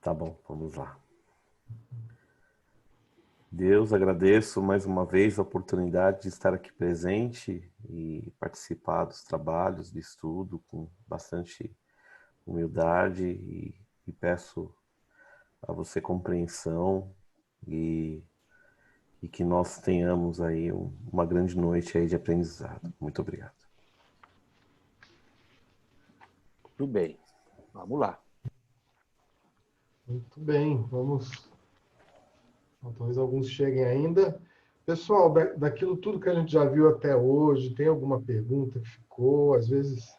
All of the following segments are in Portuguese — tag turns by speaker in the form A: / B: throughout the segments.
A: Tá bom, vamos lá. Deus, agradeço mais uma vez a oportunidade de estar aqui presente e participar dos trabalhos de estudo com bastante humildade e peço a você compreensão e, e que nós tenhamos aí uma grande noite aí de aprendizado. Muito obrigado.
B: Tudo bem, vamos lá.
C: Muito bem, vamos. Talvez alguns cheguem ainda. Pessoal, daquilo tudo que a gente já viu até hoje, tem alguma pergunta que ficou? Às vezes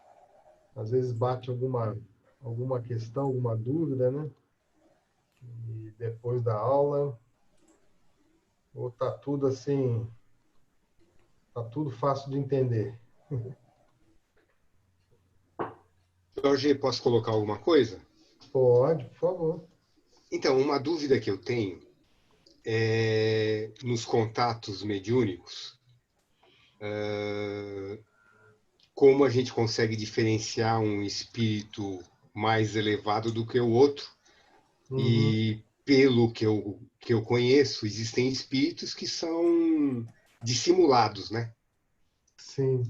C: bate alguma questão, alguma dúvida, né? E depois da aula, ou tá tudo assim, tá tudo fácil de entender?
D: Jorge, posso colocar alguma coisa?
C: Pode, por favor.
D: Então, uma dúvida que eu tenho é nos contatos mediúnicos, como a gente consegue diferenciar um espírito mais elevado do que o outro? E pelo que eu conheço, existem espíritos que são dissimulados, né?
C: Sim.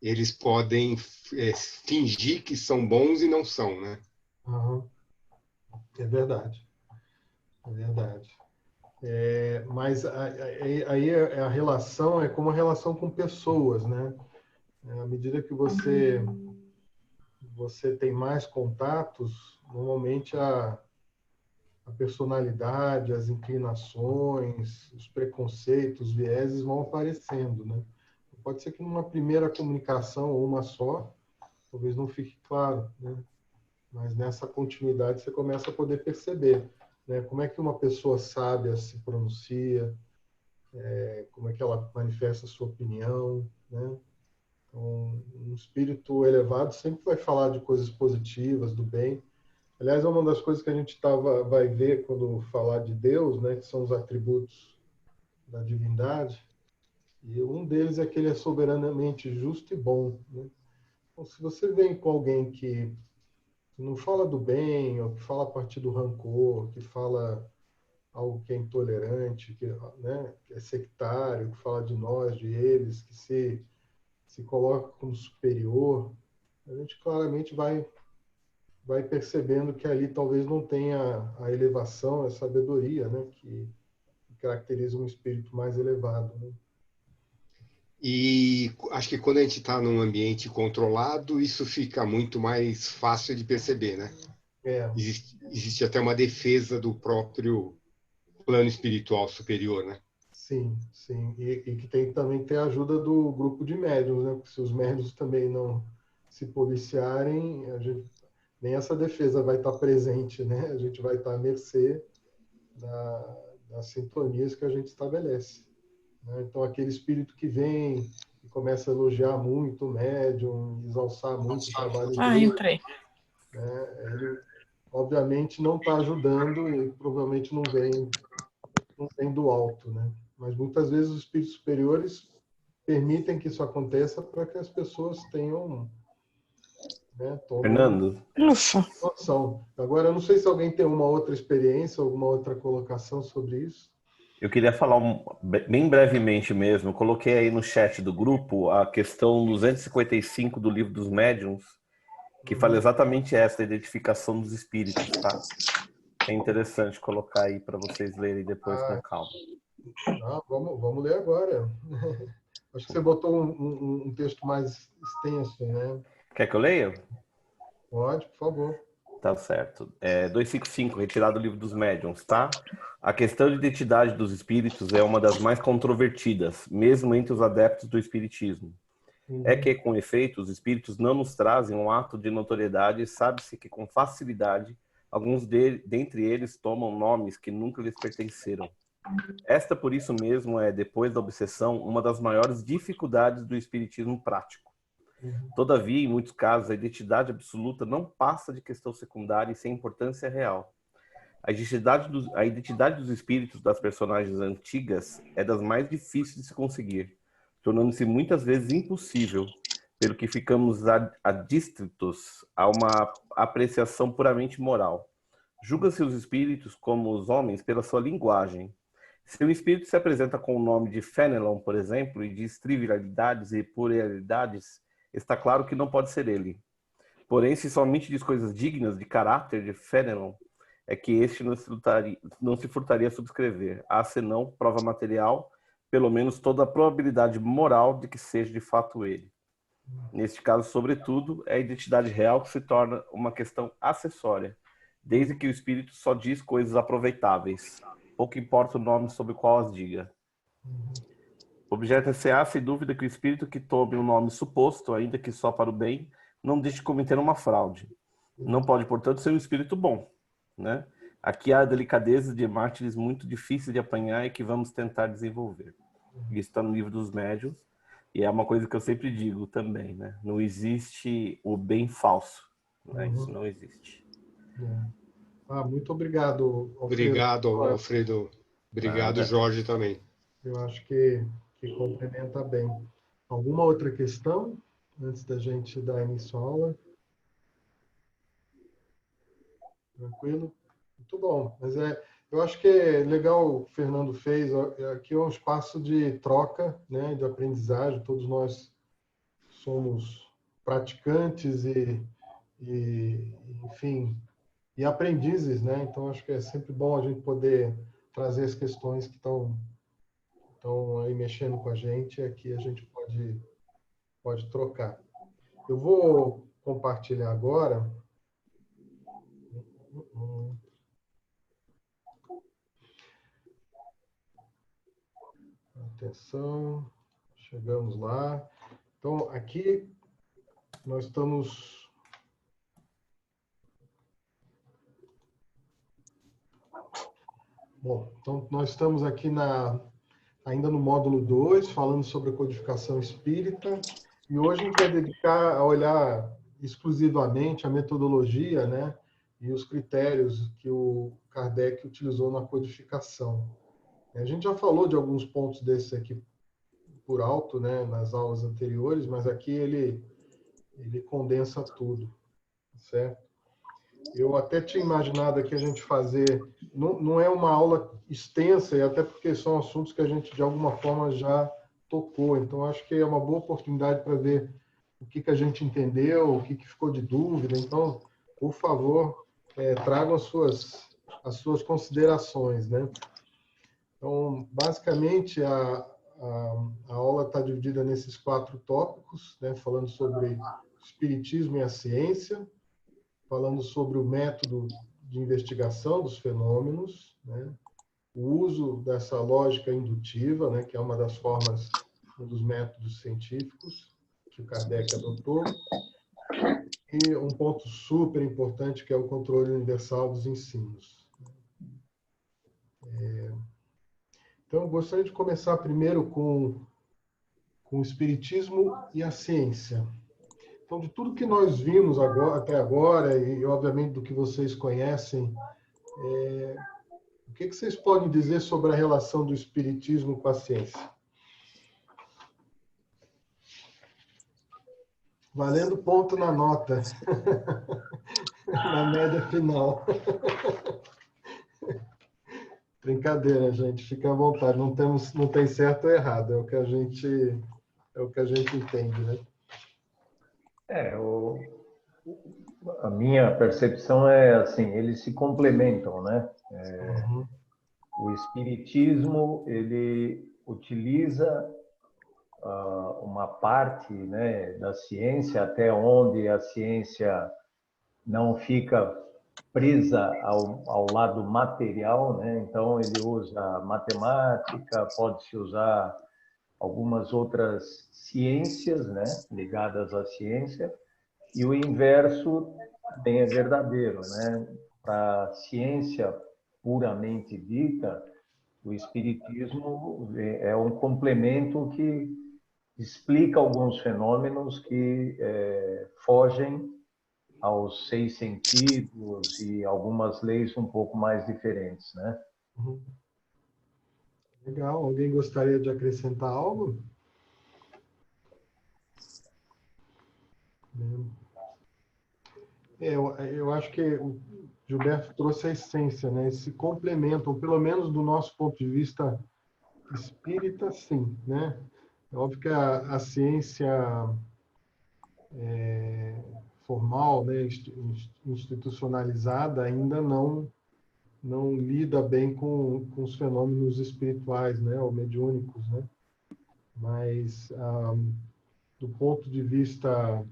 D: Eles podem fingir que são bons e não são, né?
C: Uhum. É verdade. É verdade. Mas aí a relação é como a relação com pessoas, né? À medida que você tem mais contatos, normalmente a personalidade, as inclinações, os preconceitos, os vieses vão aparecendo, né? Pode ser que numa primeira comunicação, ou uma só, talvez não fique claro, né? Mas nessa continuidade você começa a poder perceber, né? Como é que uma pessoa sábia se pronuncia, como é que ela manifesta a sua opinião, né? Então, um espírito elevado sempre vai falar de coisas positivas, do bem. Aliás, é uma das coisas que a gente vai ver quando falar de Deus, né? Que são os atributos da divindade. E um deles é que ele é soberanamente justo e bom, né? Então, se você vem com alguém que não fala do bem, ou que fala a partir do rancor, que fala algo que é intolerante, né, que é sectário, que fala de nós, de eles, que se coloca como superior, a gente claramente vai percebendo que ali talvez não tenha a elevação, a sabedoria, né, que caracteriza um espírito mais elevado, né?
D: E acho que quando a gente está num ambiente controlado, isso fica muito mais fácil de perceber, né? Existe até uma defesa do próprio plano espiritual superior, né?
C: Sim, sim. E que também tem a ajuda do grupo de médiuns, né? Porque se os médiuns também não se policiarem, nem essa defesa vai estar presente, né? A gente vai estar à mercê das sintonias que a gente estabelece, né? Então, aquele espírito que vem e começa a elogiar muito o médium, exalçar muito o trabalho dele,
E: entrei.
C: né? Ele, obviamente, não está ajudando e provavelmente não vem do alto, né? Mas muitas vezes os espíritos superiores permitem que isso aconteça para que as pessoas tenham, né,
A: Fernando.
C: noção. Agora, eu não sei se alguém tem uma outra experiência, alguma outra colocação sobre isso.
A: Eu queria falar bem brevemente mesmo. Eu coloquei aí no chat do grupo a questão 255 do Livro dos Médiuns, que fala exatamente essa, a identificação dos espíritos, tá? É interessante colocar aí para vocês lerem depois com calma.
C: Vamos ler agora. Acho que você botou um texto mais extenso, né?
A: Quer que eu leia?
C: Pode, por favor.
A: Tá certo. 255, retirado do Livro dos Médiuns, tá? A questão de identidade dos espíritos é uma das mais controvertidas, mesmo entre os adeptos do espiritismo. É que, com efeito, os espíritos não nos trazem um ato de notoriedade e sabe-se que, com facilidade, alguns dentre eles tomam nomes que nunca lhes pertenceram. Esta, por isso mesmo, é, depois da obsessão, uma das maiores dificuldades do espiritismo prático. Todavia, em muitos casos, a identidade absoluta não passa de questão secundária e sem importância real. A identidade dos espíritos das personagens antigas é das mais difíceis de se conseguir, tornando-se muitas vezes impossível, pelo que ficamos adstritos a uma apreciação puramente moral, Julga-se os espíritos como os homens pela sua linguagem. Se o espírito se apresenta com o nome de Fenelon, por exemplo, e diz trivialidades e puerilidades, está claro que não pode ser ele. Porém, se somente diz coisas dignas de caráter de Fenelon, é que este não se furtaria a subscrever, há senão prova material, pelo menos toda a probabilidade moral de que seja de fato ele. Neste caso, sobretudo, é a identidade real que se torna uma questão acessória, desde que o espírito só diz coisas aproveitáveis. Pouco importa o nome sob o qual as diga. Objeto-se-á, sem dúvida, que o espírito que tome um nome suposto, ainda que só para o bem, não deixe de cometer uma fraude. Não pode, portanto, ser um espírito bom, né? Aqui há delicadezas de mártires muito difíceis de apanhar e que vamos tentar desenvolver. Isso está no livro dos médiuns, e é uma coisa que eu sempre digo também, né? Não existe o bem falso, né? Isso não existe.
C: Muito obrigado, Alfredo.
D: Obrigado, Alfredo. Obrigado, Jorge, também.
C: Eu acho que complementa bem. Alguma outra questão antes da gente dar início à aula? Tranquilo? Muito bom. Mas eu acho que é legal o Fernando fez. Aqui é um espaço de troca, né, de aprendizagem. Todos nós somos praticantes enfim, e aprendizes, né? Então acho que é sempre bom a gente poder trazer as questões que estão aí mexendo com a gente. Aqui a gente pode trocar. Eu vou compartilhar agora. Atenção, chegamos lá. Então, aqui nós estamos... Bom, então nós estamos aqui ainda no módulo 2, falando sobre a codificação espírita, e hoje a gente vai dedicar a olhar exclusivamente a metodologia, né, e os critérios que o Kardec utilizou na codificação. A gente já falou de alguns pontos desses aqui por alto, né, nas aulas anteriores, mas aqui ele condensa tudo, certo? Eu até tinha imaginado aqui a gente fazer, não é uma aula extensa, e até porque são assuntos que a gente de alguma forma já tocou, então acho que é uma boa oportunidade para ver o que a gente entendeu, o que ficou de dúvida. Então, por favor, tragam as suas considerações, né? Então, basicamente, a aula está dividida nesses 4 tópicos, né? Falando sobre o espiritismo e a ciência, falando sobre o método de investigação dos fenômenos, né? O uso dessa lógica indutiva, né? Que é uma das formas, um dos métodos científicos que o Kardec adotou, e um ponto super importante que é o controle universal dos ensinos. Então, eu gostaria de começar primeiro com o espiritismo e a ciência. Então, de tudo que nós vimos até agora, e obviamente do que vocês conhecem, o que vocês podem dizer sobre a relação do espiritismo com a ciência? Valendo ponto na nota, na média final. Brincadeira, gente, fica à vontade, não tem certo ou errado, é o que a gente entende, né?
E: A minha percepção é assim, eles se complementam, né? O espiritismo, ele utiliza uma parte, né, da ciência, até onde a ciência não fica presa ao lado material, né? Então ele usa matemática, pode-se usar algumas outras ciências, né, ligadas à ciência, e o inverso também é verdadeiro, né? Para a ciência puramente dita, o espiritismo é um complemento que explica alguns fenômenos que fogem aos 6 sentidos e algumas leis um pouco mais diferentes, né?
C: Legal. Alguém gostaria de acrescentar algo? Eu acho que Gilberto trouxe a essência, né? Eles se complementam, pelo menos do nosso ponto de vista espírita, sim, né? É óbvio que a ciência formal, né, institucionalizada, ainda não lida bem com os fenômenos espirituais, né, ou mediúnicos, né? Mas, do ponto de vista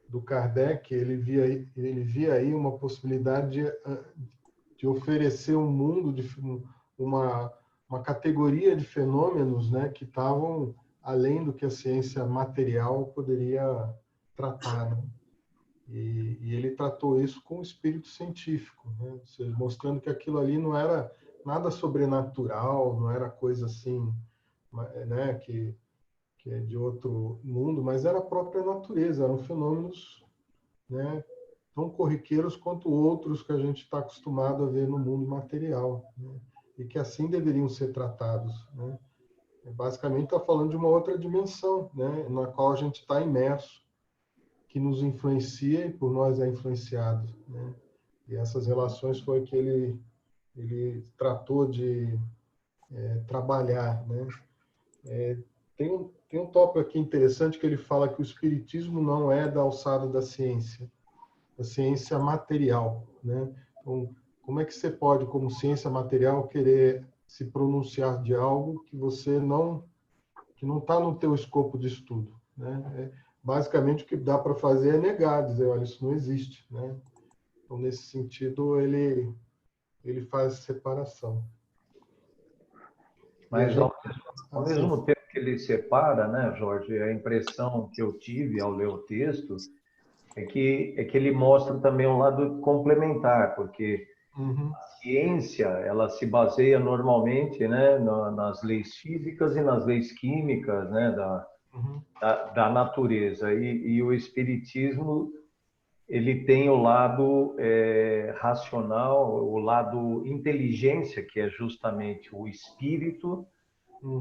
C: do Kardec, ele via aí uma possibilidade de oferecer um mundo, uma categoria de fenômenos, né, que estavam além do que a ciência material poderia tratar, né? E ele tratou isso com o espírito científico, né? Ou seja, mostrando que aquilo ali não era nada sobrenatural, não era coisa assim, né, que é de outro mundo, mas era a própria natureza, eram fenômenos, né, tão corriqueiros quanto outros que a gente está acostumado a ver no mundo material, né? E que assim deveriam ser tratados, né? Basicamente está falando de uma outra dimensão, né, na qual a gente está imerso, que nos influencia e por nós é influenciado, né? E essas relações foi que ele tratou de trabalhar, né? Tem um tópico aqui interessante que ele fala que o espiritismo não é da alçada da ciência material, né? Então, como é que você pode, como ciência material, querer se pronunciar de algo que não está no teu escopo de estudo, né? Basicamente, o que dá para fazer é negar, dizer, olha, isso não existe, né? Então, nesse sentido, ele faz separação.
E: Mas, ao mesmo tempo que ele separa, né, Jorge, a impressão que eu tive ao ler o texto é que ele mostra também um lado complementar, porque a ciência, ela se baseia normalmente, né, nas leis físicas e nas leis químicas, né, da natureza. E o espiritismo, ele tem o lado racional, o lado inteligência, que é justamente o espírito,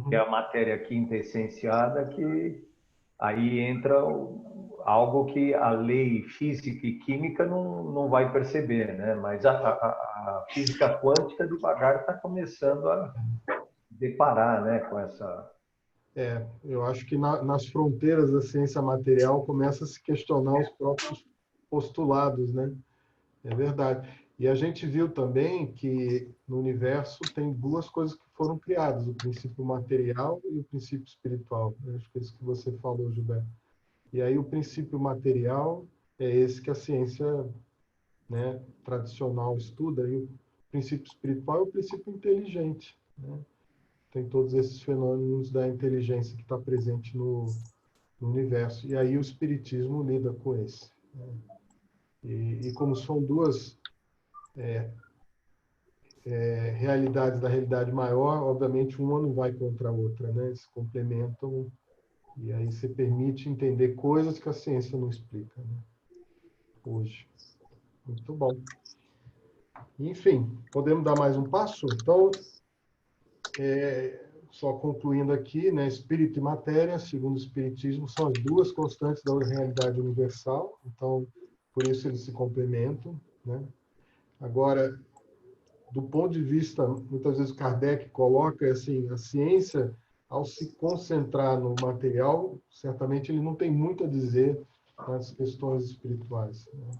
E: que é a matéria quinta essenciada, que aí entra algo que a lei física e química não vai perceber, né? Mas a física quântica devagar está começando a deparar, né, com essa...
C: Eu acho que nas fronteiras da ciência material começa a se questionar os próprios postulados, né? É verdade. E a gente viu também que no universo tem duas coisas que foram criadas, o princípio material e o princípio espiritual. Acho que é isso que você falou, Gilberto. E aí o princípio material é esse que a ciência, né, tradicional estuda, e o princípio espiritual é o princípio inteligente, né? Tem todos esses fenômenos da inteligência que está presente no universo. E aí o espiritismo lida com esse, né? E como são duas realidades da realidade maior, obviamente uma não vai contra a outra, né? Eles se complementam e aí você permite entender coisas que a ciência não explica, né? Hoje. Muito bom. Enfim, podemos dar mais um passo? Então, só concluindo aqui, né? Espírito e matéria, segundo o Espiritismo, são as duas constantes da realidade universal. Então, por isso eles se complementam, né? Agora, do ponto de vista, muitas vezes Kardec coloca assim, a ciência, ao se concentrar no material, certamente ele não tem muito a dizer nas questões espirituais, né?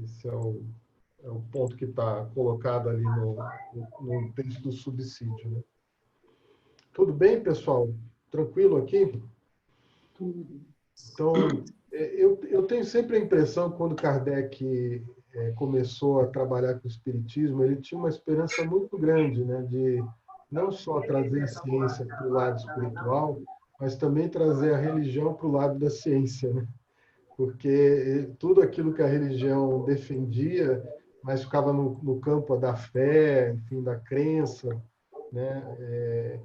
C: Esse é o ponto que está colocado ali no texto do subsídio, né? Tudo bem, pessoal? Tranquilo aqui? Então, eu tenho sempre a impressão que quando Kardec começou a trabalhar com o espiritismo, ele tinha uma esperança muito grande, né, de não só trazer a ciência para o lado espiritual, mas também trazer a religião para o lado da ciência, né? Porque tudo aquilo que a religião defendia, mas ficava no campo da fé, enfim, da crença, né,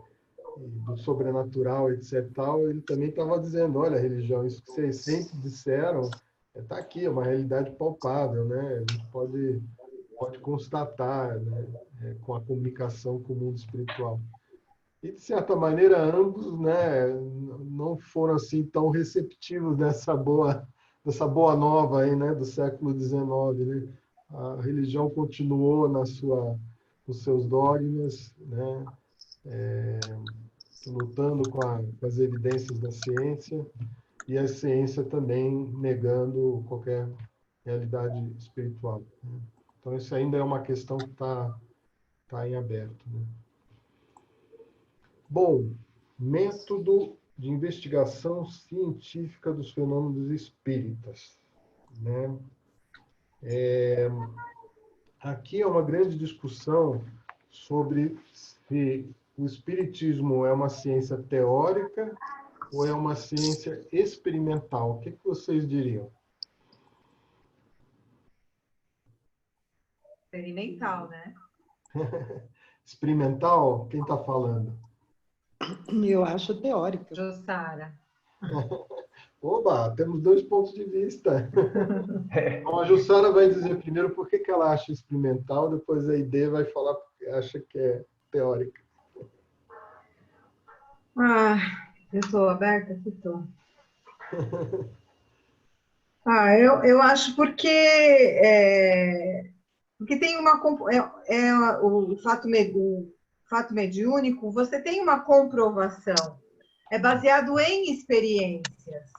C: do sobrenatural, etc. Tal, ele também estava dizendo, olha, religião, isso que vocês sempre disseram está aqui, é uma realidade palpável, né? A gente pode constatar, né, com a comunicação com o mundo espiritual. E, de certa maneira, ambos, né, não foram assim tão receptivos dessa boa nova aí, né, do século XIX, né? a religião continuou nos seus dogmas, né? Lutando com as evidências da ciência, e a ciência também negando qualquer realidade espiritual, né? Então, isso ainda é uma questão que está em aberto, né? Bom, método de investigação científica dos fenômenos espíritas, né? Aqui é uma grande discussão sobre se o espiritismo é uma ciência teórica ou é uma ciência experimental. O que vocês diriam?
F: Experimental, né?
C: Experimental? Quem está falando?
G: Eu acho teórico.
F: Jussara.
C: Oba, temos dois pontos de vista. Então, a Jussara vai dizer primeiro por que ela acha experimental, depois a ID vai falar porque acha que é teórica.
F: Ah, eu estou aberta? Estou. Eu acho porque tem o fato mediúnico, você tem uma comprovação, é baseado em experiências.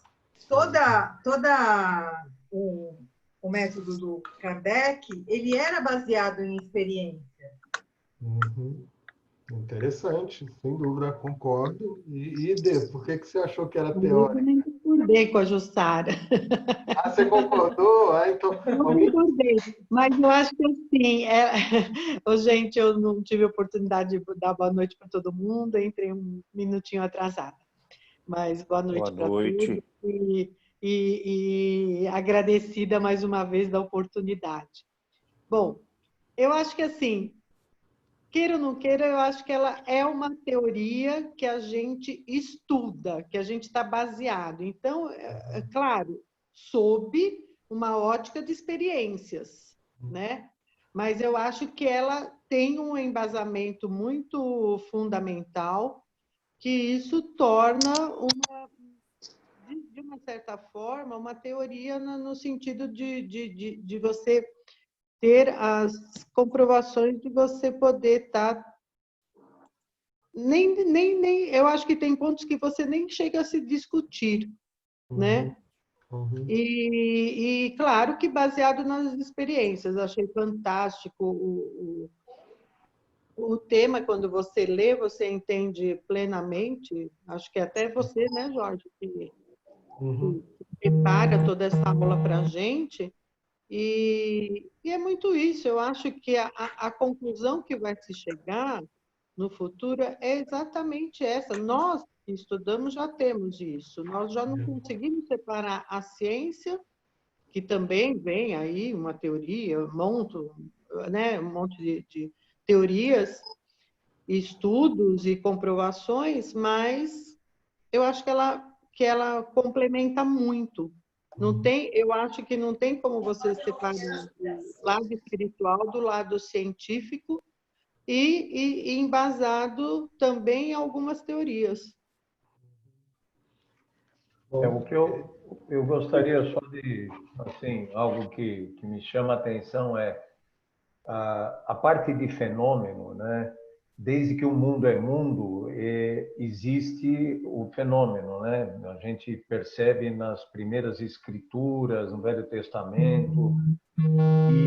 F: O método do Kardec, ele era baseado em experiência.
C: Uhum. Interessante, sem dúvida, concordo. E Ide, por que você achou que era teórico?
G: Eu nem concordei com a Jussara.
C: Ah, você concordou? Então,
G: Eu não concordei, mas eu acho que assim, gente, eu não tive oportunidade de dar boa noite para todo mundo, entrei um minutinho atrasada. Mas boa noite para todos e agradecida mais uma vez da oportunidade. Bom, eu acho que assim, queira ou não queira, eu acho que ela é uma teoria que a gente estuda, que a gente está baseado. Então, é claro, sob uma ótica de experiências, né? Mas eu acho que ela tem um embasamento muito fundamental, que isso torna de uma certa forma, uma teoria no sentido de você ter as comprovações de você poder estar... Eu acho que tem pontos que você nem chega a se discutir, né?
C: Uhum.
G: E claro que baseado nas experiências. Achei fantástico o tema, quando você lê, você entende plenamente. Acho que até você, né, Jorge, que prepara toda essa aula para a gente. E é muito isso. Eu acho que a conclusão que vai se chegar no futuro é exatamente essa. Nós que estudamos já temos isso. Nós já não conseguimos separar a ciência, que também vem aí uma teoria, um monte de teorias, estudos e comprovações, mas eu acho que ela complementa muito. Não tem, eu acho que não tem como você separar o lado espiritual do lado científico e embasado também em algumas teorias.
E: O que eu gostaria só de, assim, algo que me chama a atenção é a parte de fenômeno, né? Desde que o mundo é mundo, existe o fenômeno, né? A gente percebe nas primeiras escrituras, no Velho Testamento,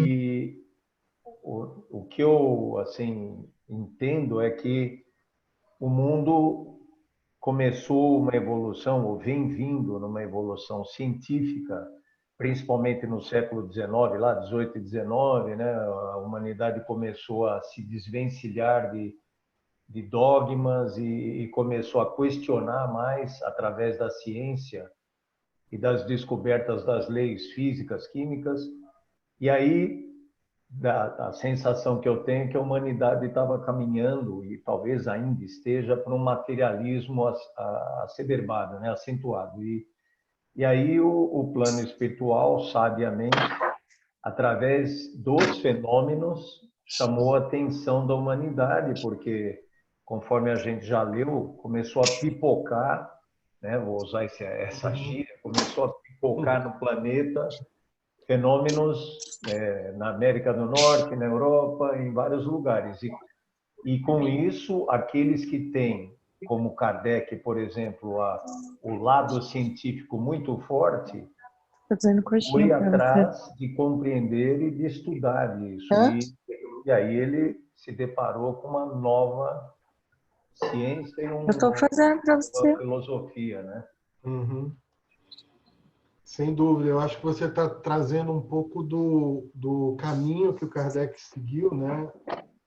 E: e o que eu, assim, entendo é que o mundo começou uma evolução, ou vem vindo numa evolução científica, principalmente no século XIX, lá 18 e 19, né? A humanidade começou a se desvencilhar de dogmas e começou a questionar mais através da ciência e das descobertas das leis físicas, químicas. E aí a sensação que eu tenho é que a humanidade estava caminhando, e talvez ainda esteja, para um materialismo acerbado, né? Acentuado. E aí o plano espiritual, sabiamente, através dos fenômenos, chamou a atenção da humanidade, porque, conforme a gente já leu, começou a pipocar, né? Vou usar essa gíria, começou a pipocar no planeta fenômenos na América do Norte, na Europa, em vários lugares. E com isso, aqueles que têm, como Kardec, por exemplo, o lado científico muito forte, foi atrás de compreender e de estudar isso. E aí ele se deparou com uma nova ciência e uma nova filosofia, né?
C: Uhum. Sem dúvida, eu acho que você está trazendo um pouco do caminho que o Kardec seguiu, né?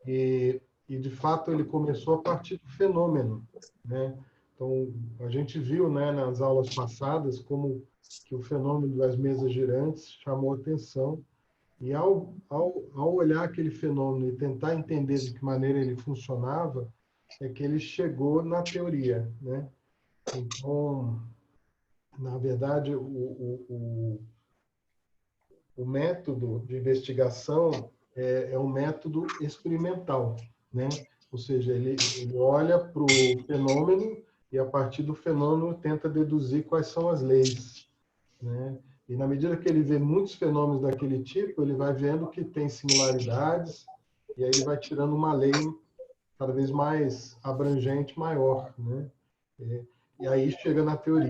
C: E de fato ele começou a partir do fenômeno, né? Então a gente viu, né, nas aulas passadas como que o fenômeno das mesas girantes chamou atenção, e ao olhar aquele fenômeno e tentar entender de que maneira ele funcionava, é que ele chegou na teoria, né? Então, na verdade, o método de investigação é um método experimental, né? Ou seja, ele olha para o fenômeno e, a partir do fenômeno, tenta deduzir quais são as leis, né? E, na medida que ele vê muitos fenômenos daquele tipo, ele vai vendo que tem similaridades, e aí ele vai tirando uma lei cada vez mais abrangente, maior, né? E aí chega na teoria.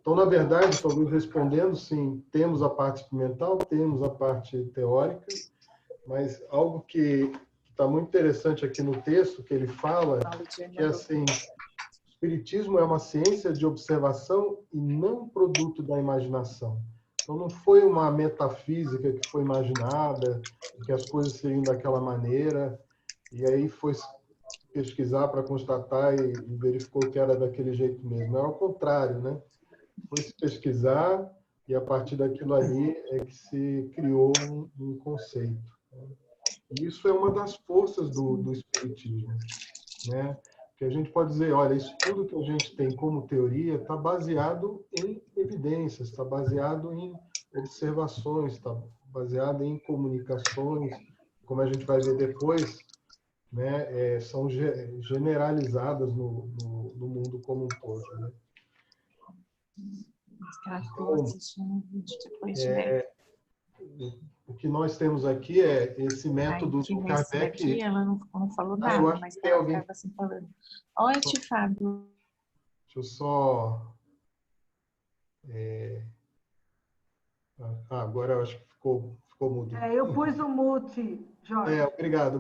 C: Então, na verdade, talvez respondendo, sim, temos a parte experimental, temos a parte teórica, mas algo que está muito interessante aqui no texto, que ele fala, que é assim, o Espiritismo é uma ciência de observação e não produto da imaginação. Então, não foi uma metafísica que foi imaginada, que as coisas seriam daquela maneira, e aí foi pesquisar para constatar e verificou que era daquele jeito mesmo. Era ao contrário, né? Foi se pesquisar e, a partir daquilo ali, é que se criou um conceito. E isso é uma das forças do Espiritismo, né? Que a gente pode dizer, olha, isso tudo que a gente tem como teoria está baseado em evidências, está baseado em observações, está baseado em comunicações, como a gente vai ver depois, né? São generalizadas no mundo como um todo, né? O que nós temos aqui é esse método do Kardec.
H: Daqui ela não falou nada,
C: eu acho
H: mas
C: que tem
H: ela
C: alguém.
H: estava assim falando. Oi, Fábio.
C: Deixa eu só. Agora eu acho que ficou mudo.
F: Eu pus o mute, Jorge.
C: Obrigado.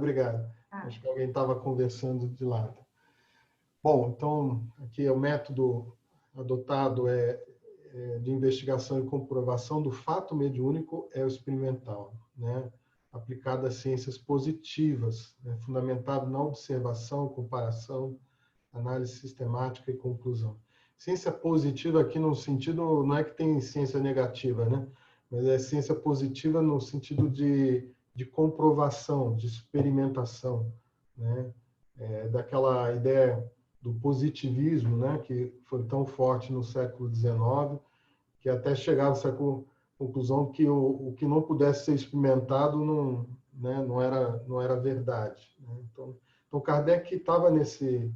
C: Acho que alguém estava conversando de lado. Bom, então, aqui é o método adotado de investigação e comprovação do fato mediúnico é o experimental, né? Aplicado às ciências positivas, né? Fundamentado na observação, comparação, análise sistemática e conclusão. Ciência positiva aqui no sentido, não é que tem ciência negativa, né? Mas é ciência positiva no sentido de comprovação, de experimentação, né? Daquela ideia do positivismo, né, que foi tão forte no século XIX, que até chegaram a essa conclusão que o que não pudesse ser experimentado não era verdade, né? Então Kardec estava nesse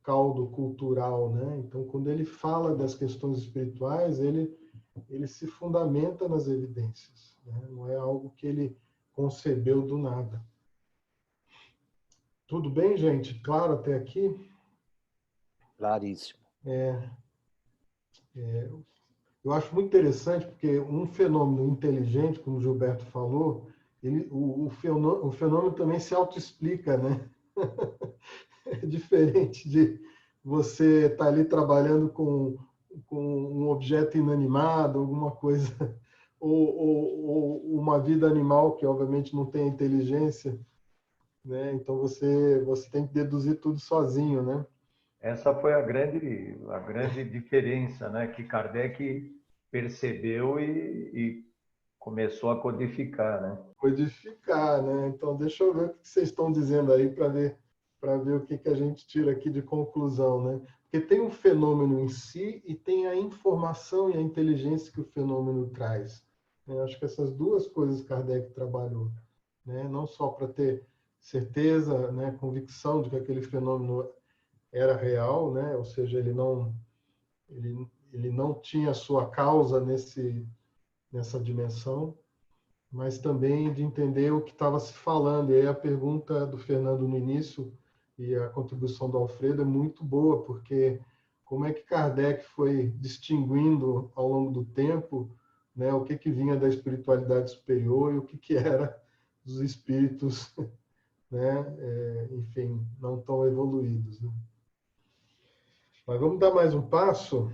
C: caldo cultural, né? Então, quando ele fala das questões espirituais, ele se fundamenta nas evidências, né? Não é algo que ele concebeu do nada. Tudo bem, gente? Claro até aqui?
B: Claríssimo.
C: Eu acho muito interessante porque um fenômeno inteligente, como o Gilberto falou, o fenômeno também se autoexplica, né? É diferente de você estar ali trabalhando com um objeto inanimado, alguma coisa, ou uma vida animal que obviamente não tem inteligência, né? Então você tem que deduzir tudo sozinho, né?
E: Essa foi a grande diferença, né, que Kardec percebeu e começou a codificar, né?
C: Codificar, né? Então deixa eu ver o que vocês estão dizendo aí para ver o que a gente tira aqui de conclusão, né? Porque tem o fenômeno em si e tem a informação e a inteligência que o fenômeno traz. Eu acho que essas duas coisas Kardec trabalhou, né? Não só para ter certeza, né, convicção de que aquele fenômeno era real, né? Ou seja, ele não tinha sua causa nessa dimensão, mas também de entender o que estava se falando. E aí a pergunta do Fernando no início e a contribuição do Alfredo é muito boa, porque como é que Kardec foi distinguindo ao longo do tempo, né, o que vinha da espiritualidade superior e o que era dos espíritos, né, enfim, não tão evoluídos, né? Mas vamos dar mais um passo.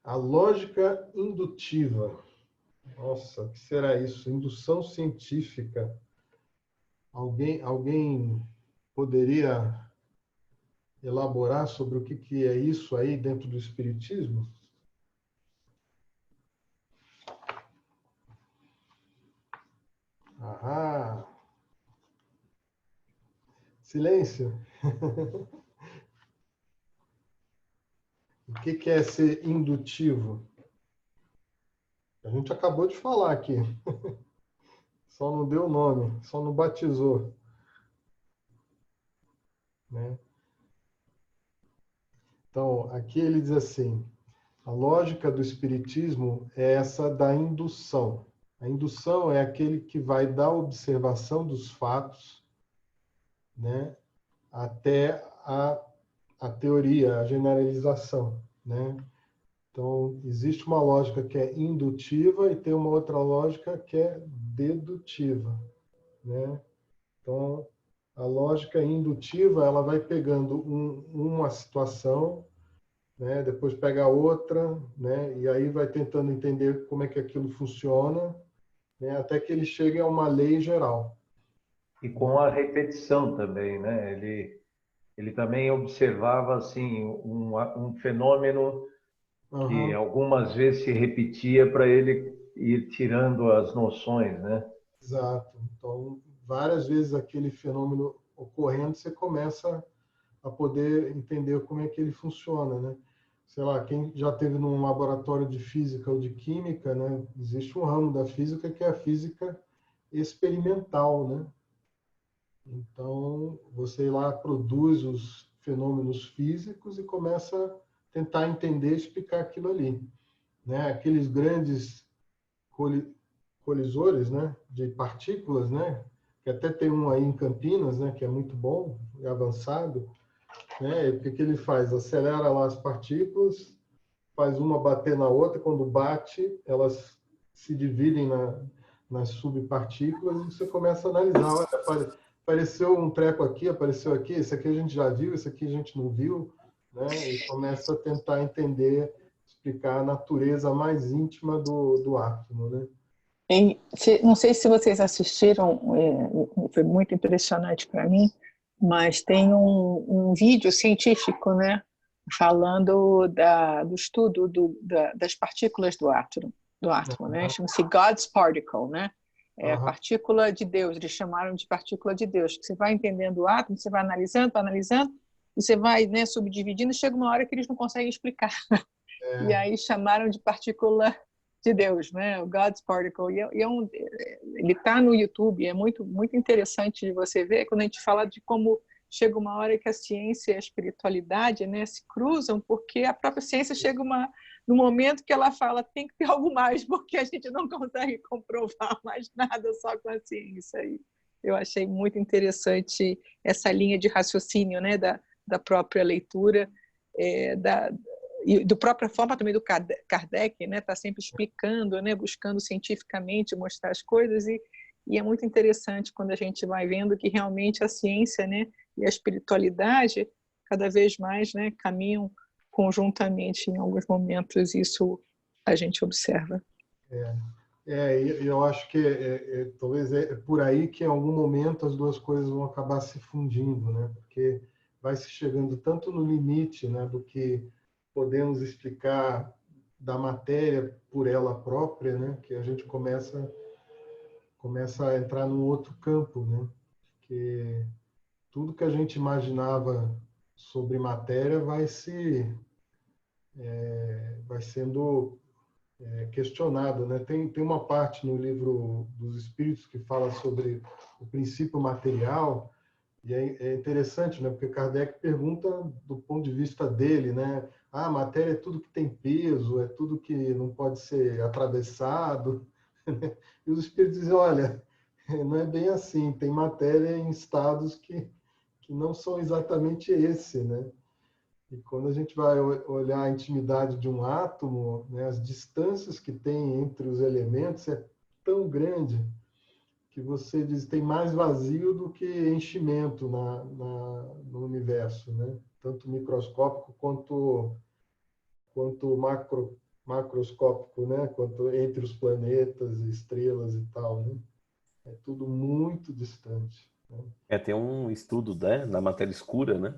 C: A lógica indutiva. Nossa, o que será isso? Indução científica. Alguém poderia elaborar sobre o que é isso aí dentro do Espiritismo? Ahá! Silêncio! O que é ser indutivo? A gente acabou de falar aqui. Só não deu nome, só não batizou. Né? Então, aqui ele diz assim, a lógica do Espiritismo é essa da indução. A indução é aquele que vai da observação dos fatos, né, até a teoria, a generalização, né? Então, existe uma lógica que é indutiva e tem uma outra lógica que é dedutiva, né? Então, a lógica indutiva, ela vai pegando uma situação, né? Depois pega outra, né? E aí vai tentando entender como é que aquilo funciona, né? Até que ele chegue a uma lei geral.
E: E com a repetição também, né? Ele também observava assim um fenômeno que algumas vezes se repetia para ele ir tirando as noções, né?
C: Exato. Então, várias vezes aquele fenômeno ocorrendo, você começa a poder entender como é que ele funciona, né? Sei lá, quem já teve num laboratório de física ou de química, né? Existe um ramo da física que é a física experimental, né? Então, você lá produz os fenômenos físicos e começa a tentar entender e explicar aquilo ali, né? Aqueles grandes colisores, né, de partículas, né, que até tem um aí em Campinas, né, que é muito bom e avançado, né? O que ele faz? Acelera lá as partículas, faz uma bater na outra, quando bate, elas se dividem nas subpartículas e você começa a analisar. Olha, apareceu um treco aqui, apareceu aqui, esse aqui a gente já viu, esse aqui a gente não viu, né? E começa a tentar entender, explicar a natureza mais íntima do átomo, né?
H: Não sei se vocês assistiram, foi muito impressionante para mim, mas tem um vídeo científico, né, falando do estudo das partículas do átomo, né? Chama-se God's Particle, né? É a partícula de Deus, eles chamaram de partícula de Deus. Você vai entendendo o átomo, você vai analisando, e você vai, né, subdividindo, e chega uma hora que eles não conseguem explicar. E aí chamaram de partícula de Deus, né? O God's Particle. Ele está no YouTube, é muito, muito interessante de você ver quando a gente fala de como chega uma hora que a ciência e a espiritualidade, né, se cruzam, porque a própria ciência chega no momento que ela fala tem que ter algo mais, porque a gente não consegue comprovar mais nada só com a ciência. E eu achei muito interessante essa linha de raciocínio, né, da própria leitura, e da própria forma também do Kardec, né, tá sempre explicando, né, buscando cientificamente mostrar as coisas, e é muito interessante quando a gente vai vendo que realmente a ciência, né, e a espiritualidade cada vez mais, né, caminham conjuntamente em alguns momentos, isso a gente observa.
C: Eu acho que talvez é por aí que em algum momento as duas coisas vão acabar se fundindo, né, porque vai se chegando tanto no limite, né, do que podemos explicar da matéria por ela própria, né, que a gente começa a entrar num outro campo, né, que tudo que a gente imaginava sobre matéria vai sendo questionado, né? Tem uma parte no livro dos Espíritos que fala sobre o princípio material, E é interessante, né? Porque Kardec pergunta do ponto de vista dele, né? Ah, a matéria é tudo que tem peso, é tudo que não pode ser atravessado. E os espíritos dizem, olha, não é bem assim, tem matéria em estados que não são exatamente esse, né? E quando a gente vai olhar a intimidade de um átomo, né, as distâncias que tem entre os elementos é tão grande que você diz tem mais vazio do que enchimento no universo, né? Tanto microscópico quanto macroscópico, né? Quanto entre os planetas, estrelas e tal, né? É tudo muito distante, né?
A: Tem um estudo, né, da matéria escura, né?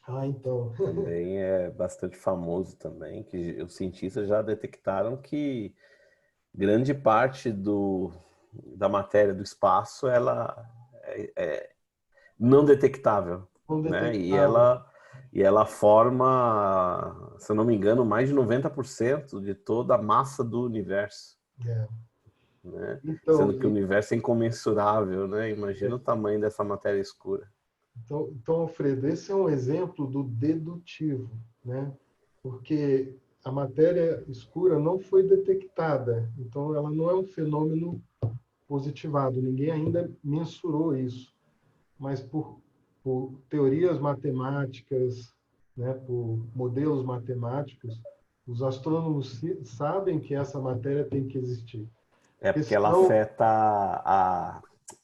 C: Ah, então.
A: Também é bastante famoso também, que os cientistas já detectaram que grande parte da matéria do espaço ela é não detectável,
C: Não
A: né?
C: detectável.
A: E ela forma, se eu não me engano, mais de 90% de toda a massa do universo,
C: É.
A: né?
C: Então,
A: Sendo que o universo é incomensurável, né? Imagina o tamanho dessa matéria escura.
C: então, Alfredo, esse é um exemplo do dedutivo, né? Porque a matéria escura não foi detectada, então ela não é um fenômeno positivado, ninguém ainda mensurou isso, mas por teorias matemáticas, né, por modelos matemáticos, os astrônomos sabem que essa matéria tem que existir.
A: É
C: Porque
A: porque ela
C: senão,
A: afeta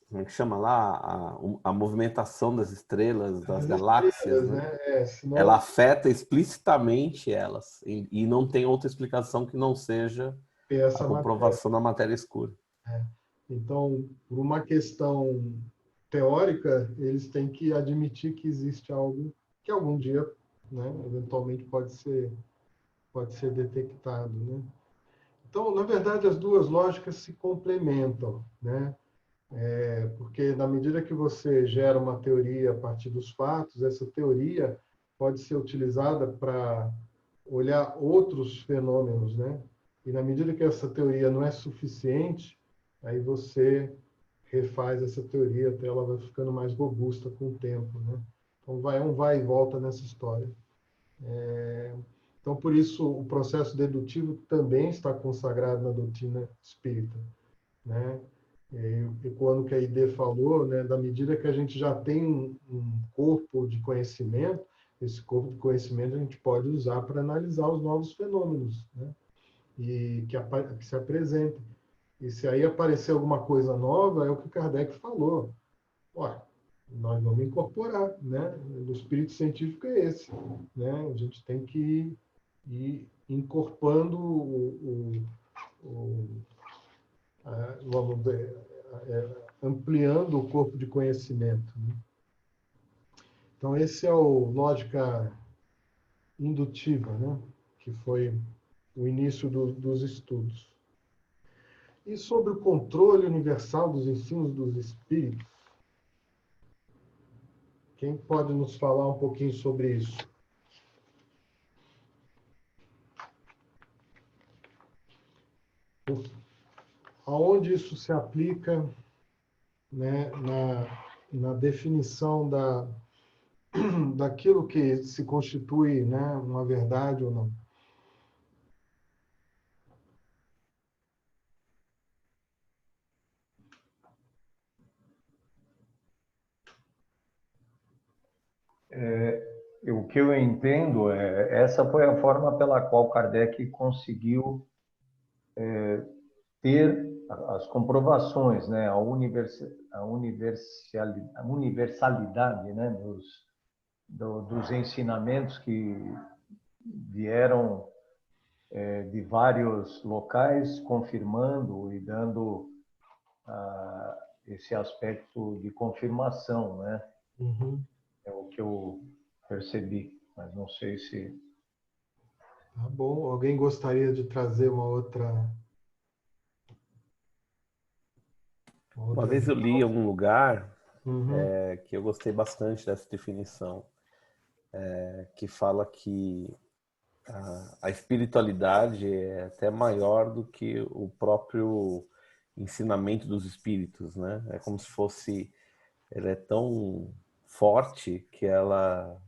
A: como é que chama lá? A movimentação das estrelas, das
C: as
A: galáxias,
C: estrelas,
A: né?
C: né,
A: Ela
C: senão
A: afeta explicitamente elas. E não tem outra explicação que não seja a
C: essa matéria.
A: comprovação da matéria escura.
C: Então, por uma questão teórica, eles têm que admitir que existe algo que algum dia, né, eventualmente pode ser detectado, né? Então, na verdade, as duas lógicas se complementam, né? Porque na medida que você gera uma teoria a partir dos fatos, essa teoria pode ser utilizada para olhar outros fenômenos, né? E na medida que essa teoria não é suficiente, aí você refaz essa teoria até ela vai ficando mais robusta com o tempo, né? Então vai e volta nessa história. Então por isso o processo dedutivo também está consagrado na doutrina espírita, né? E quando que a ID falou, né, da medida que a gente já tem um corpo de conhecimento, esse corpo de conhecimento a gente pode usar para analisar os novos fenômenos, né? E que se apresentem. E se aí aparecer alguma coisa nova, é o que Kardec falou. Ué, nós vamos incorporar, né? O espírito científico é esse, né? A gente tem que ir incorporando vamos ver, ampliando o corpo de conhecimento, né? Então esse é o lógica indutiva, né? Que foi o início dos estudos. E sobre o controle universal dos ensinos dos espíritos, quem pode nos falar um pouquinho sobre isso? Aonde isso se aplica, né, na definição daquilo que se constitui, né, uma verdade ou não?
E: O que eu entendo essa foi a forma pela qual Kardec conseguiu ter as comprovações, né, a universalidade, né, dos ensinamentos que vieram de vários locais, confirmando e dando esse aspecto de confirmação, né?
C: Uhum.
E: É o que eu percebi, mas não sei se...
C: Tá bom. Alguém gostaria de trazer uma outra
A: Uma vez eu li em algum lugar
C: Uhum.
A: que eu gostei bastante dessa definição, que fala que a espiritualidade é até maior do que o próprio ensinamento dos espíritos, né? É como se fosse, ela é tão forte que ela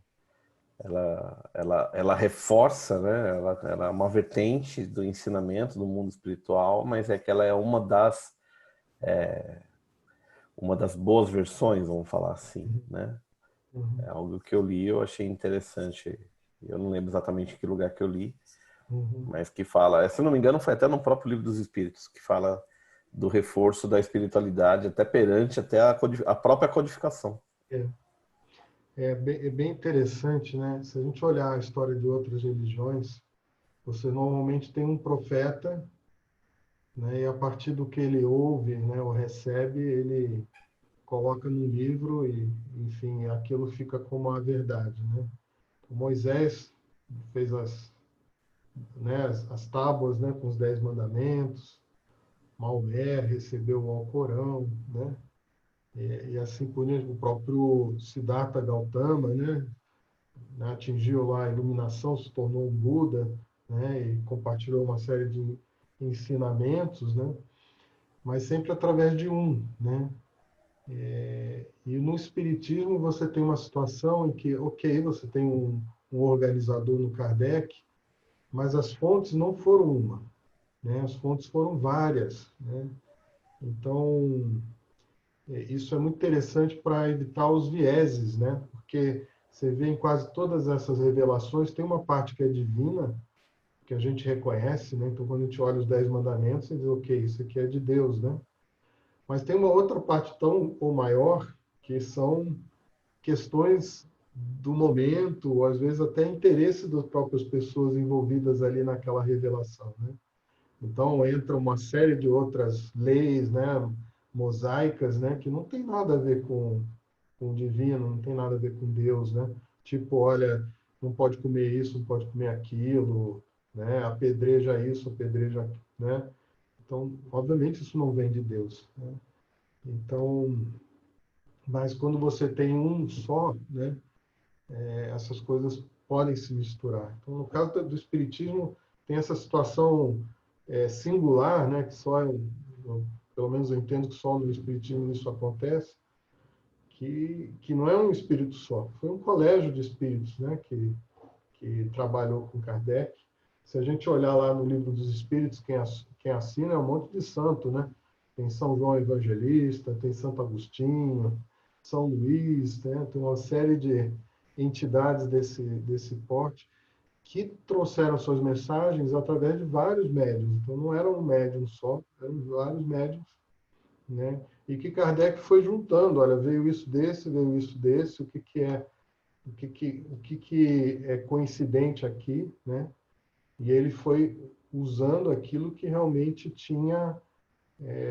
A: reforça, né? Ela é uma vertente do ensinamento do mundo espiritual, mas é que ela é uma das boas versões, vamos falar assim, né? É algo que eu li, eu achei interessante. Eu não lembro exatamente que lugar que eu li, mas que fala, se não me engano, foi até no próprio Livro dos Espíritos, que fala do reforço da espiritualidade até perante a própria codificação.
C: É bem interessante, né? Se a gente olhar a história de outras religiões, você normalmente tem um profeta, né? E a partir do que ele ouve, né, ou recebe, ele coloca no livro e, enfim, aquilo fica como a verdade, né? O Moisés fez as tábuas, né, com os 10 mandamentos. Maomé recebeu o Alcorão, né? E assim por diante, o próprio Siddhartha Gautama, né, atingiu lá a iluminação, se tornou um Buda, né, e compartilhou uma série de ensinamentos, né, mas sempre através de um, né. E no Espiritismo você tem uma situação em que, ok, você tem um organizador no Kardec, mas as fontes não foram uma, né, as fontes foram várias, né. Então, isso é muito interessante para evitar os vieses, né? Porque você vê em quase todas essas revelações, tem uma parte que é divina, que a gente reconhece, né? Então, quando a gente olha os 10 mandamentos, você diz, ok, isso aqui é de Deus, né? Mas tem uma outra parte tão ou maior, que são questões do momento, ou às vezes até interesse das próprias pessoas envolvidas ali naquela revelação, né? Então, entra uma série de outras leis, né, mosaicas, né, que não tem nada a ver com o divino, não tem nada a ver com Deus, né? Tipo, olha, não pode comer isso, não pode comer aquilo, né? Apedreja isso, apedreja, né? Então, obviamente, isso não vem de Deus, né? Então, mas quando você tem um só, né, essas coisas podem se misturar. Então, no caso do Espiritismo, tem essa situação singular, né, que só, pelo menos eu entendo que só no Espiritismo isso acontece, que não é um espírito só, foi um colégio de espíritos, né, que trabalhou com Kardec. Se a gente olhar lá no Livro dos Espíritos, quem assina é um monte de santo, né? Tem São João Evangelista, tem Santo Agostinho, São Luís, né? Tem uma série de entidades desse porte que trouxeram suas mensagens através de vários médiuns. Então, não era um médium só, eram vários médiuns, né? E que Kardec foi juntando, olha, veio isso desse, o que é coincidente aqui, né? E ele foi usando aquilo que realmente tinha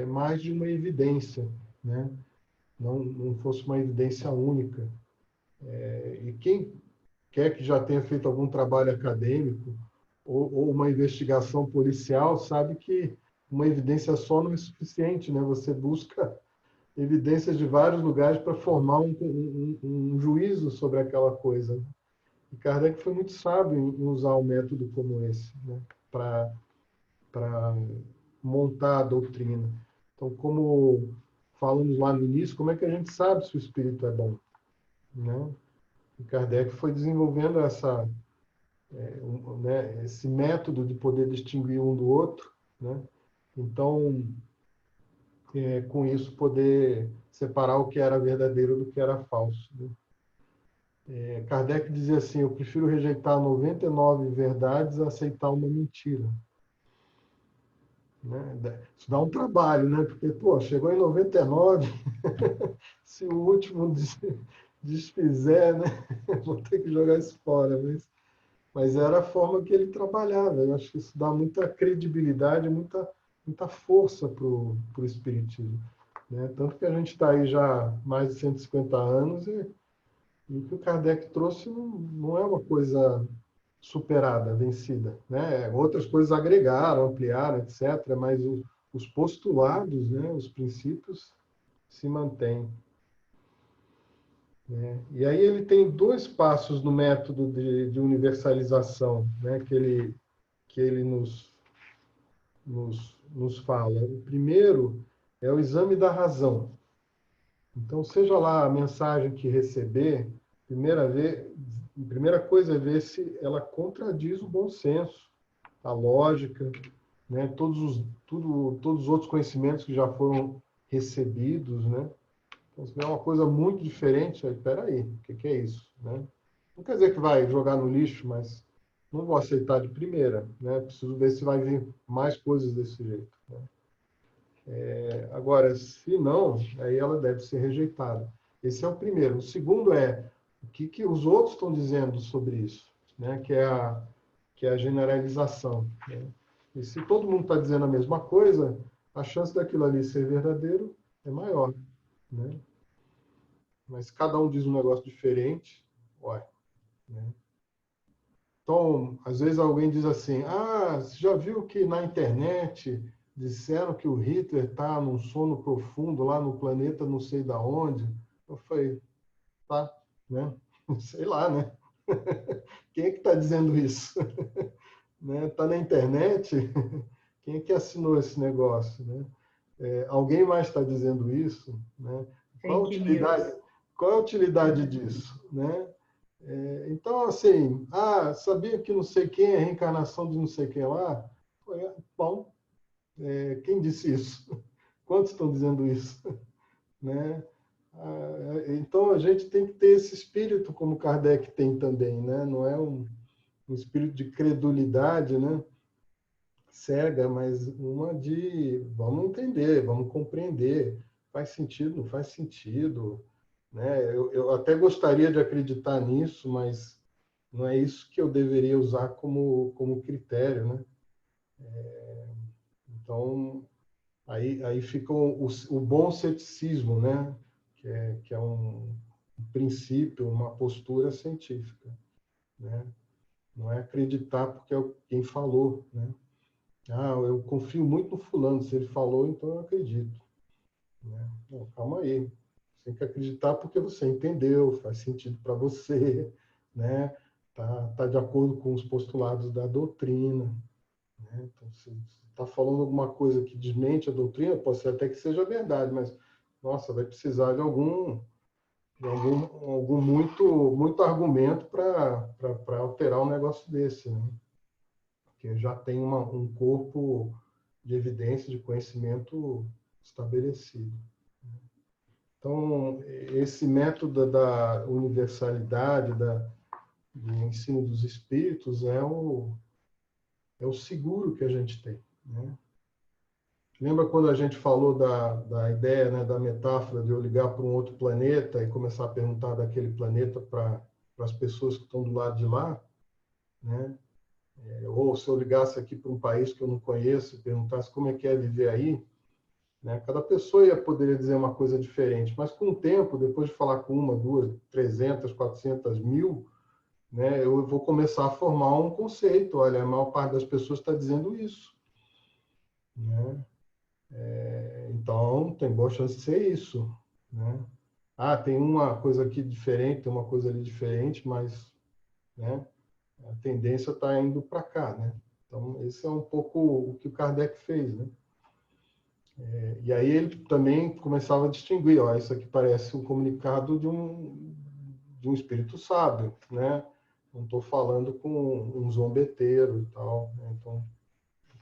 C: mais de uma evidência, né? Não fosse uma evidência única. E quem quer que já tenha feito algum trabalho acadêmico ou uma investigação policial sabe que uma evidência só não é suficiente, né? Você busca evidências de vários lugares para formar um juízo sobre aquela coisa. E Kardec foi muito sábio em usar um método como esse, né, para montar a doutrina. Então, como falamos lá no início, como é que a gente sabe se o espírito é bom? Né? E Kardec foi desenvolvendo esse método de poder distinguir um do outro, né? Então, com isso, poder separar o que era verdadeiro do que era falso. Né? Kardec dizia assim, eu prefiro rejeitar 99 verdades a aceitar uma mentira. Né? Isso dá um trabalho, né? Porque, pô, chegou em 99, se o último desfizer, né? Vou ter que jogar isso fora. Mas era a forma que ele trabalhava. Eu acho que isso dá muita credibilidade, muita força para o Espiritismo. Né? Tanto que a gente está aí já há mais de 150 anos e o que o Kardec trouxe não é uma coisa superada, vencida. Né? Outras coisas agregaram, ampliaram, etc., mas os postulados, né, os princípios, se mantêm. Né? E aí ele tem 2 passos no método de universalização, né, que ele nos fala. O primeiro é o exame da razão. Então, seja lá a mensagem que receber, primeira coisa é ver se ela contradiz o bom senso, a lógica, né? Todos os outros conhecimentos que já foram recebidos, né? Então, se é uma coisa muito diferente, aí, peraí, o que é isso, né? Não quer dizer que vai jogar no lixo, mas não vou aceitar de primeira, né? Preciso ver se vai vir mais coisas desse jeito, né? Agora, se não, aí ela deve ser rejeitada. Esse é o primeiro. O segundo é o que os outros estão dizendo sobre isso, né? Que é a generalização, né? E se todo mundo está dizendo a mesma coisa, a chance daquilo ali ser verdadeiro é maior, né? Mas se cada um diz um negócio diferente, uai, né? Então, às vezes alguém diz assim, você já viu que na internet disseram que o Hitler está num sono profundo lá no planeta não sei da onde? Eu falei, tá, né? Sei lá, né? Quem é que está dizendo isso? Né? Tá na internet? Quem é que assinou esse negócio, né? Alguém mais está dizendo isso, né?
F: Fake news.
C: Qual é a utilidade disso, né? Então, assim, sabia que não sei quem é a reencarnação de não sei quem lá? Bom, quem disse isso? Quantos estão dizendo isso? Né? Então, a gente tem que ter esse espírito, como Kardec tem também, né? Não é um espírito de credulidade, né? Cega, mas uma de vamos entender, vamos compreender. Faz sentido, não faz sentido, né? Eu até gostaria de acreditar nisso, mas não é isso que eu deveria usar como critério, né? Então, aí fica o bom ceticismo, né? Que é um princípio, uma postura científica, né? Não é acreditar porque é quem falou, né? Eu confio muito no fulano, se ele falou, então eu acredito, né? Não, calma aí. Você tem que acreditar porque você entendeu, faz sentido para você, né? Tá de acordo com os postulados da doutrina, né? Então, se está falando alguma coisa que desmente a doutrina, pode ser até que seja verdade, mas, nossa, vai precisar de algum muito argumento para alterar um negócio desse, né? Porque já tem um corpo de evidência, de conhecimento estabelecido. Então, esse método da universalidade, do ensino dos espíritos, é o seguro que a gente tem, né? Lembra quando a gente falou da ideia, né, da metáfora de eu ligar para um outro planeta e começar a perguntar daquele planeta para as pessoas que estão do lado de lá, né? Ou se eu ligasse aqui para um país que eu não conheço e perguntasse como é que é viver aí, né? Cada pessoa poderia dizer uma coisa diferente, mas com o tempo, depois de falar com uma, duas, 300, 400 mil, né, eu vou começar a formar um conceito. Olha, a maior parte das pessoas está dizendo isso, né? Então, tem boa chance de ser isso, né? Tem uma coisa aqui diferente, tem uma coisa ali diferente, mas, né, a tendência está indo para cá, né? Então, esse é um pouco o que o Kardec fez, né? E aí ele também começava a distinguir, isso aqui parece um comunicado de um espírito sábio, né? Não estou falando com um zombeteiro e tal, né? Então,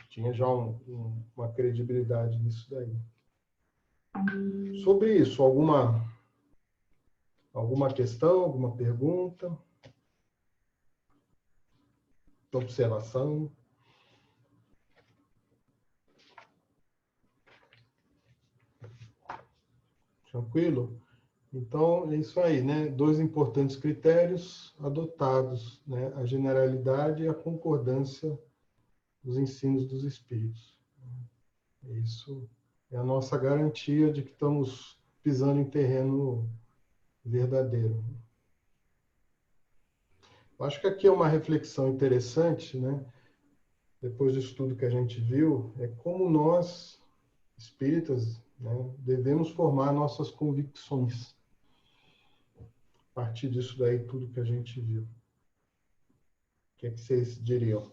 C: tinha já uma credibilidade nisso daí. Sobre isso, alguma questão, alguma pergunta? Observação? Tranquilo? Então, é isso aí, né? 2 importantes critérios adotados, né? A generalidade e a concordância dos ensinos dos espíritos. Isso é a nossa garantia de que estamos pisando em terreno verdadeiro. Acho que aqui é uma reflexão interessante, né? Depois do estudo que a gente viu, é como nós, espíritas, né, devemos formar nossas convicções. A partir disso daí, tudo que a gente viu. O que é que vocês diriam?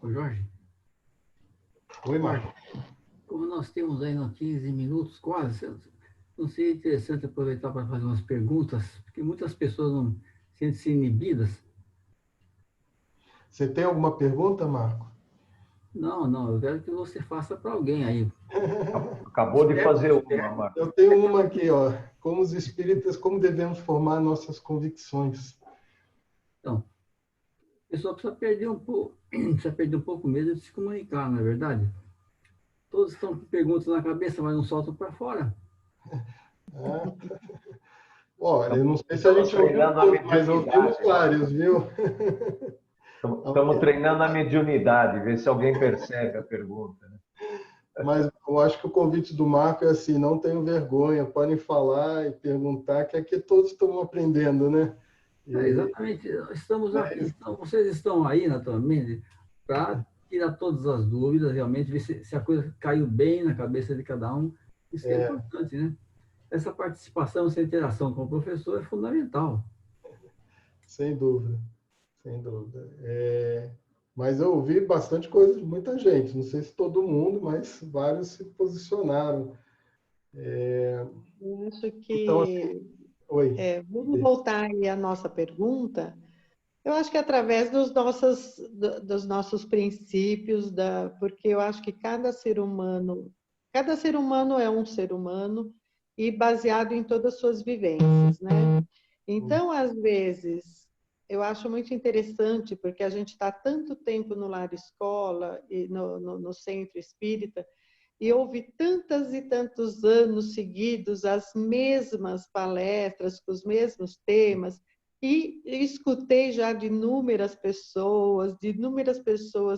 I: Ô Jorge,
C: Oi, Marco.
I: Como nós temos aí 15 minutos quase, não seria interessante aproveitar para fazer umas perguntas, porque muitas pessoas não sentem-se inibidas.
C: Você tem alguma pergunta, Marco?
I: Não, eu quero que você faça para alguém aí.
E: Acabou de fazer uma, Marco.
C: Eu tenho uma aqui, ó. Como os espíritas, como devemos formar nossas convicções?
I: Então, a pessoa precisa perder um pouco o medo de se comunicar, não é verdade? Todos estão com perguntas na cabeça, mas não soltam para fora.
C: Olha, eu não sei se a gente ouviu todos, mas ouvimos vários, viu?
E: Estamos treinando a mediunidade, ver se alguém percebe a pergunta. Né?
C: Mas eu acho que o convite do Marco é assim, não tenham vergonha, podem falar e perguntar, que aqui todos estão aprendendo, né?
I: Exatamente. Estamos aqui, então, vocês estão aí, naturalmente, para tirar todas as dúvidas, realmente, ver se a coisa caiu bem na cabeça de cada um. Isso que é importante, né? Essa participação, essa interação com o professor é fundamental.
C: Sem dúvida, sem dúvida. Mas eu ouvi bastante coisa de muita gente, não sei se todo mundo, mas vários se posicionaram.
G: Eu acho que...
C: Então, assim, oi.
G: Vamos voltar aí à nossa pergunta. Eu acho que através dos nossos princípios, porque eu acho que cada ser humano é um ser humano e baseado em todas as suas vivências, né? Então, às vezes, eu acho muito interessante, porque a gente está tanto tempo no lar escola e no centro espírita, e ouve tantos e tantos anos seguidos as mesmas palestras, com os mesmos temas, e escutei já de inúmeras pessoas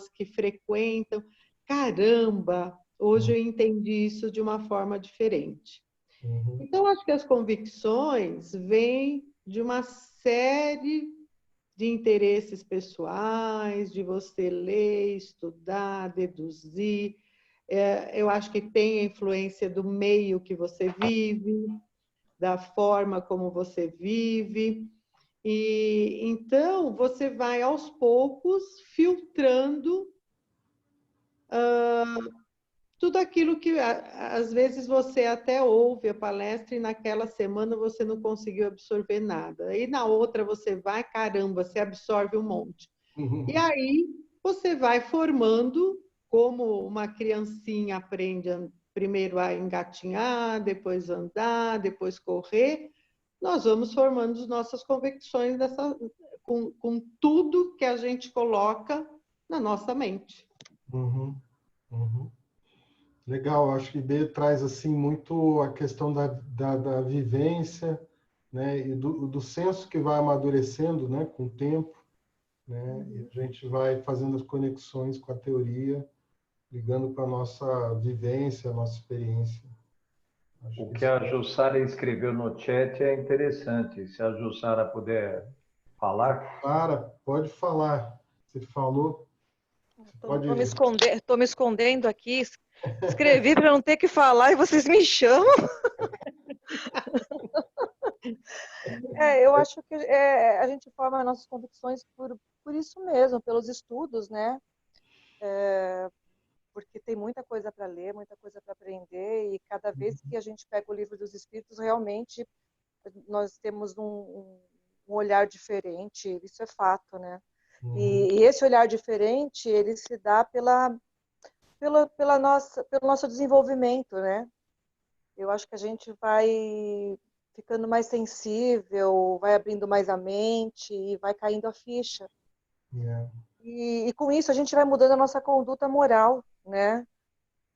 G: que frequentam. Caramba, hoje eu entendi isso de uma forma diferente. Então, acho que as convicções vêm de uma série de interesses pessoais, de você ler, estudar, deduzir. Eu acho que tem a influência do meio que você vive, da forma como você vive. E então você vai aos poucos filtrando tudo aquilo que às vezes você até ouve a palestra e naquela semana você não conseguiu absorver nada. Aí na outra você vai, caramba, você absorve um monte. E aí você vai formando, como uma criancinha aprende primeiro a engatinhar, depois andar, depois correr. Nós vamos formando as nossas convicções com tudo que a gente coloca na nossa mente.
C: Legal, acho que B traz assim muito a questão da vivência, né, e do senso que vai amadurecendo, né, com o tempo, né, e a gente vai fazendo as conexões com a teoria, ligando para a nossa vivência, a nossa experiência.
E: O que a Jussara escreveu no chat é interessante. Se a Jussara puder falar.
C: Clara, pode falar. Você falou.
J: Estou me escondendo aqui. Escrevi para não ter que falar e vocês me chamam. Eu acho que a gente forma nossas convicções por isso mesmo, pelos estudos, né? Porque tem muita coisa para ler, muita coisa para aprender, e cada vez que a gente pega o livro dos Espíritos, realmente nós temos um olhar diferente, isso é fato, né? E esse olhar diferente, ele se dá pelo nosso desenvolvimento, né? Eu acho que a gente vai ficando mais sensível, vai abrindo mais a mente e vai caindo a ficha. E com isso a gente vai mudando a nossa conduta moral, né?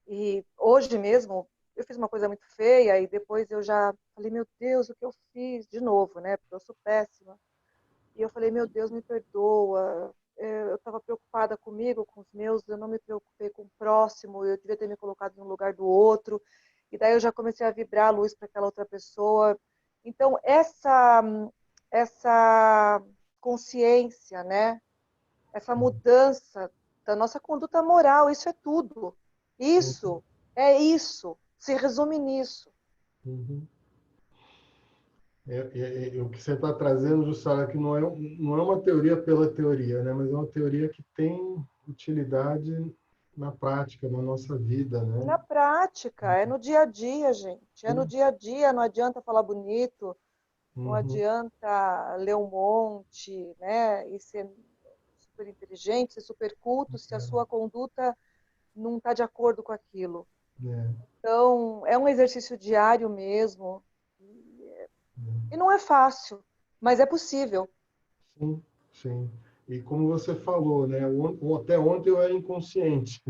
J: E hoje mesmo eu fiz uma coisa muito feia e depois eu já falei, meu Deus, o que eu fiz? De novo, né? Porque eu sou péssima. E eu falei, meu Deus, me perdoa. Eu estava preocupada comigo, com os meus, eu não me preocupei com o próximo, eu devia ter me colocado no lugar do outro. E daí eu já comecei a vibrar a luz para aquela outra pessoa. Então, essa consciência, né? Essa mudança da nossa conduta moral, isso é tudo. Isso, se resume nisso.
C: O que você está trazendo, Jussara, que não é uma teoria pela teoria, né? Mas é uma teoria que tem utilidade na prática, na nossa vida, né?
J: Na prática, é no dia a dia, gente. É no dia a dia, não adianta falar bonito, não adianta ler um monte, né? E ser super inteligente, ser super culto, se a sua conduta não está de acordo com aquilo. Então, é um exercício diário mesmo. E não é fácil, mas é possível.
C: Sim, sim. E como você falou, né? Até ontem eu era inconsciente.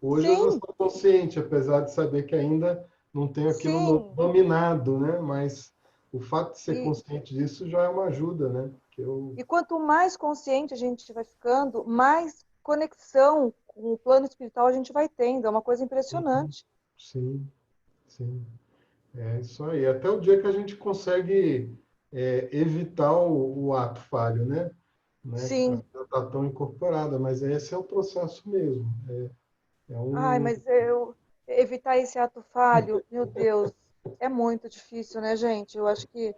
C: Hoje eu já
J: Sim,
C: sou consciente, apesar de saber que ainda não tenho aquilo
J: sim.
C: dominado, né? Mas o fato de ser
J: E,
C: consciente disso já é uma ajuda, né? Que eu...
J: e quanto mais consciente a gente vai ficando, mais conexão com o plano espiritual a gente vai tendo. É uma coisa impressionante.
C: Sim, sim. É isso aí. Até o dia que a gente consegue evitar o ato falho, né? Que a
J: Sim.
C: vida está tão incorporada, mas esse é o processo mesmo. É
J: Ai,
C: um...
J: mas eu evitar esse ato falho, meu Deus, é muito difícil, né, gente? Eu acho que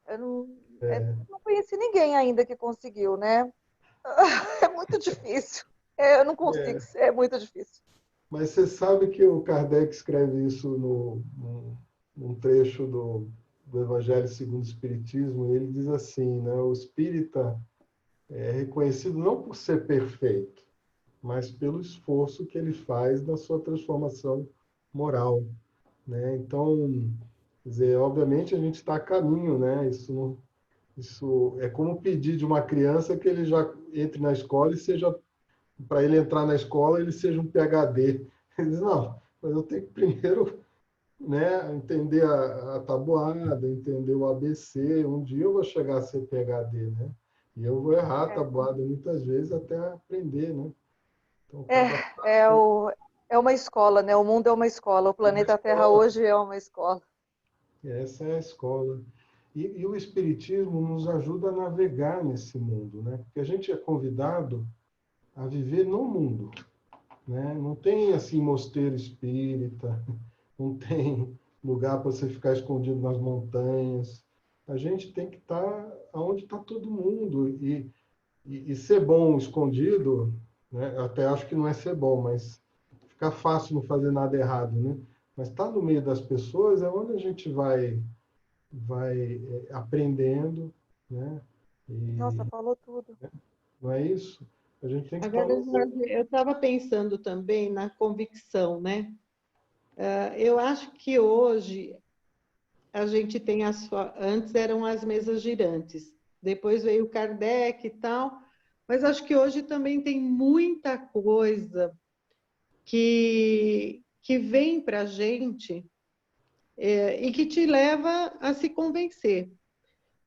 J: eu não conheci ninguém ainda que conseguiu, né? É muito difícil. Eu não consigo, é muito difícil.
C: Mas você sabe que o Kardec escreve isso num trecho do Evangelho segundo o Espiritismo, e ele diz assim, né? O espírita é reconhecido não por ser perfeito, mas pelo esforço que ele faz na sua transformação moral, né? Então, quer dizer, obviamente a gente está a caminho, né? Isso é como pedir de uma criança que ele já entre na escola e seja, para ele entrar na escola, ele seja um PhD. Ele diz, não, mas eu tenho que primeiro, né, entender a tabuada, entender o ABC. Um dia eu vou chegar a ser PhD, né? E eu vou errar a tabuada muitas vezes até aprender, né? Então, cada
J: É,
C: passo
J: é uma escola, né? O mundo é uma escola. O
C: é uma
J: planeta Terra
C: escola.
J: hoje é uma escola.
C: Essa é a escola. E o Espiritismo nos ajuda a navegar nesse mundo, né? Porque a gente é convidado a viver no mundo, né? Não tem assim mosteiro espírita, não tem lugar para você ficar escondido nas montanhas. A gente tem que estar onde está todo mundo e ser bom escondido, né? Eu até acho que não é ser bom, mas ficar fácil não fazer nada errado, né? Mas estar no meio das pessoas é onde a gente vai aprendendo, né?
J: Nossa,
C: E
J: falou tudo.
C: não é isso? A gente tem que estar
G: Agora,
C: no mundo.
G: eu estava pensando também na convicção, né? Eu acho que hoje a gente tem antes eram as mesas girantes, depois veio o Kardec e tal, mas acho que hoje também tem muita coisa que vem para a gente e que te leva a se convencer.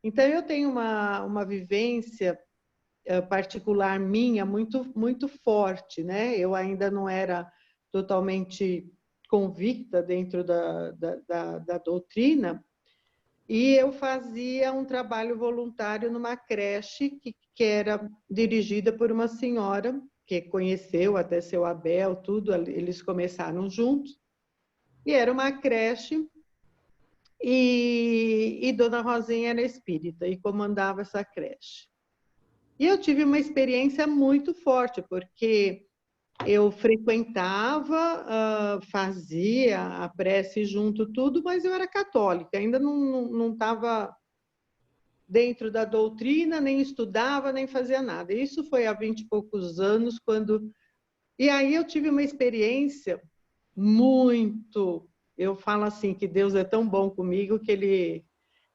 G: Então, eu tenho uma vivência particular minha muito forte, né? Eu ainda não era totalmente convicta dentro da doutrina, e eu fazia um trabalho voluntário numa creche que era dirigida por uma senhora que conheceu até seu Abel, tudo, eles começaram juntos, e era uma creche, e Dona Rosinha era espírita e comandava essa creche. E eu tive uma experiência muito forte, porque eu frequentava, fazia a prece junto, tudo, mas eu era católica, ainda não estava dentro da doutrina, nem estudava, nem fazia nada. Isso foi há 20 e poucos anos, quando... E aí eu tive uma experiência muito... Eu falo assim, que Deus é tão bom comigo que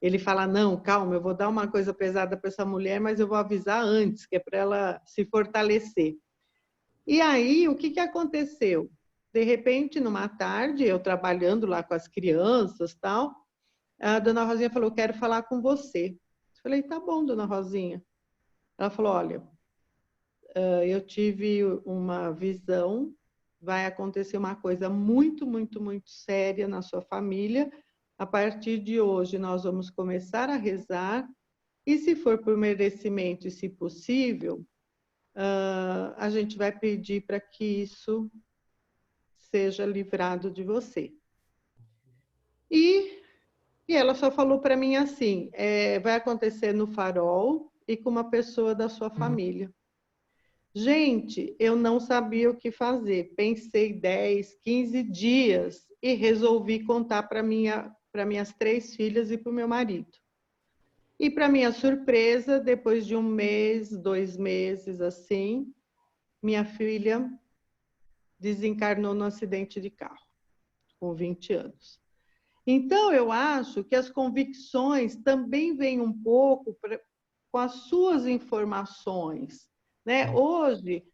G: ele fala, não, calma, eu vou dar uma coisa pesada para essa mulher, mas eu vou avisar antes, que é para ela se fortalecer. E aí, o que aconteceu? De repente, numa tarde, eu trabalhando lá com as crianças, tal, a dona Rosinha falou, quero falar com você. Eu falei, tá bom, dona Rosinha. Ela falou, olha, eu tive uma visão, vai acontecer uma coisa muito séria na sua família. A partir de hoje, nós vamos começar a rezar, e se for por merecimento e se possível, a gente vai pedir para que isso seja livrado de você. E ela só falou para mim assim, vai acontecer no farol e com uma pessoa da sua família. Gente, eu não sabia o que fazer. Pensei 10, 15 dias e resolvi contar para minhas 3 filhas e para o meu marido. E, para minha surpresa, depois de 1 mês, 2 meses, assim, minha filha desencarnou no acidente de carro, com 20 anos. Então, eu acho que as convicções também vêm um pouco com as suas informações, né? Hoje,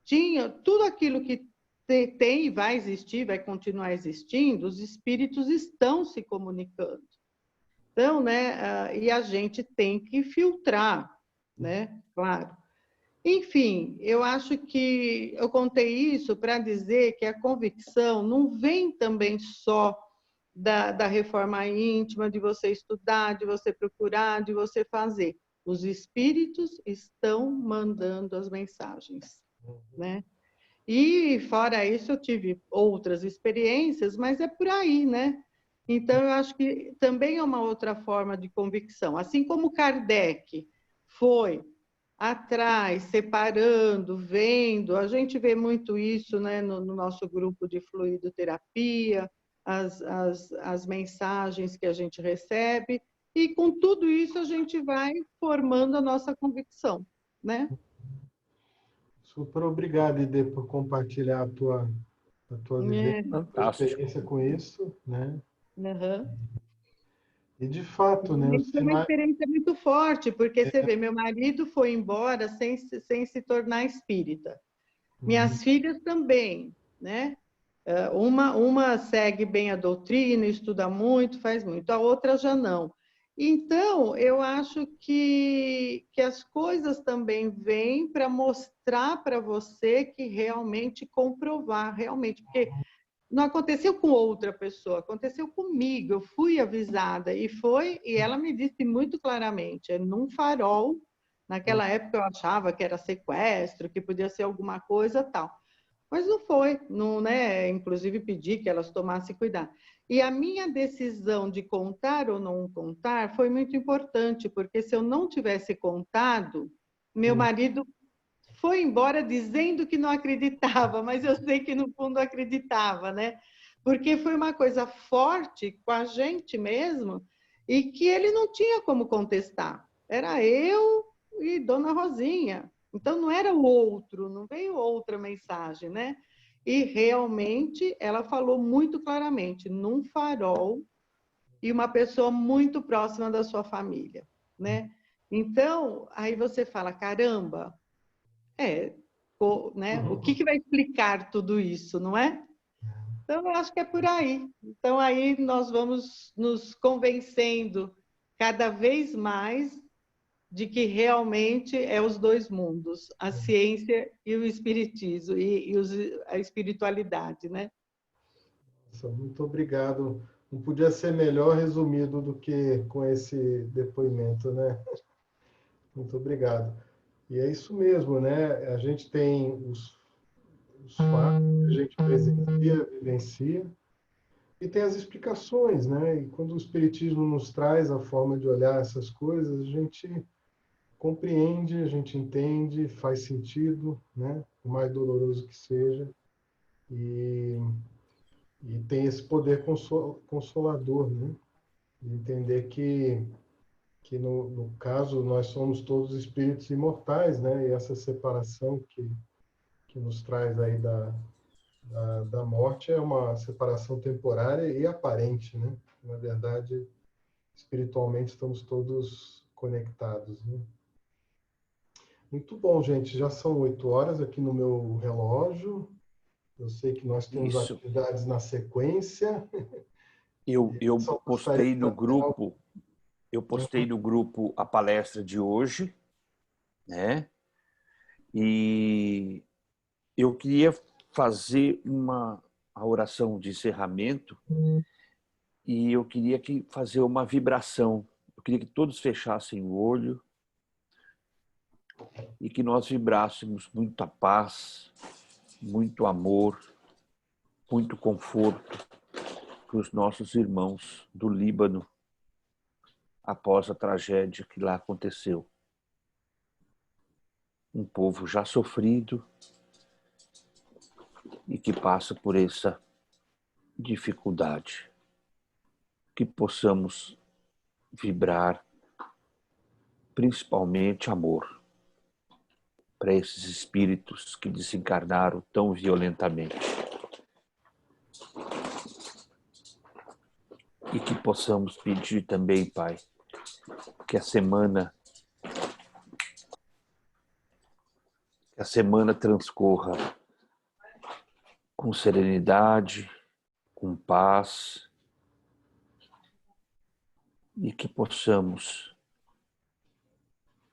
G: tinha tudo aquilo que tem e vai existir, vai continuar existindo, os espíritos estão se comunicando. Então, né, e a gente tem que filtrar, né? Claro. Enfim, eu acho que eu contei isso para dizer que a convicção não vem também só da reforma íntima, de você estudar, de você procurar, de você fazer. Os espíritos estão mandando as mensagens, né? E, fora isso, eu tive outras experiências, mas é por aí, né? Então, eu acho que também é uma outra forma de convicção. Assim como Kardec foi atrás, separando, vendo, a gente vê muito isso, né, no nosso grupo de fluidoterapia, as mensagens que a gente recebe, e com tudo isso a gente vai formando a nossa convicção, né?
C: Super obrigado, Ide, por compartilhar a tua vivência, a tua experiência com isso, né?
G: Uhum.
C: E, de fato, né?
G: Foi uma experiência muito forte, porque você vê, meu marido foi embora sem se tornar espírita. Minhas filhas também, né? Uma segue bem a doutrina, estuda muito, faz muito, a outra já não. Então, eu acho que as coisas também vêm para mostrar para você que realmente comprovar, realmente, porque não aconteceu com outra pessoa, aconteceu comigo. Eu fui avisada e ela me disse muito claramente, é num farol. Naquela época eu achava que era sequestro, que podia ser alguma coisa tal. Mas não foi, não, né? Inclusive pedi que elas tomassem cuidado. E a minha decisão de contar ou não contar foi muito importante, porque se eu não tivesse contado, meu marido foi embora dizendo que não acreditava, mas eu sei que no fundo acreditava, né? Porque foi uma coisa forte com a gente mesmo e que ele não tinha como contestar. Era eu e Dona Rosinha. Então não era o outro, não veio outra mensagem, né? E realmente ela falou muito claramente, num farol e uma pessoa muito próxima da sua família, né? Então, aí você fala, caramba, né? O que vai explicar tudo isso, não é? Então, eu acho que é por aí. Então, aí nós vamos nos convencendo cada vez mais de que realmente é os dois mundos, a ciência e o espiritismo, a espiritualidade, né?
C: Muito obrigado. Não podia ser melhor resumido do que com esse depoimento, né? Muito obrigado. E é isso mesmo, né? A gente tem os fatos que a gente presencia, vivencia, e tem as explicações, né? E quando o Espiritismo nos traz a forma de olhar essas coisas, a gente compreende, a gente entende, faz sentido, né? Por mais doloroso que seja. E tem esse poder consolador, né? De entender que no caso, nós somos todos espíritos imortais, né? E essa separação que nos traz aí da morte é uma separação temporária e aparente, né? Na verdade, espiritualmente estamos todos conectados, né? Muito bom, gente. Já são 8 horas aqui no meu relógio. Eu sei que nós temos atividades na sequência.
B: Eu postei no grupo, a palestra de hoje, né? E eu queria fazer a oração de encerramento e eu queria fazer uma vibração. Eu queria que todos fechassem o olho e que nós vibrássemos muita paz, muito amor, muito conforto para os nossos irmãos do Líbano após a tragédia que lá aconteceu. um povo já sofrido e que passa por essa dificuldade. Que possamos vibrar principalmente amor para esses espíritos que desencarnaram tão violentamente. E que possamos pedir também, Pai, que a semana transcorra com serenidade, com paz, e que possamos,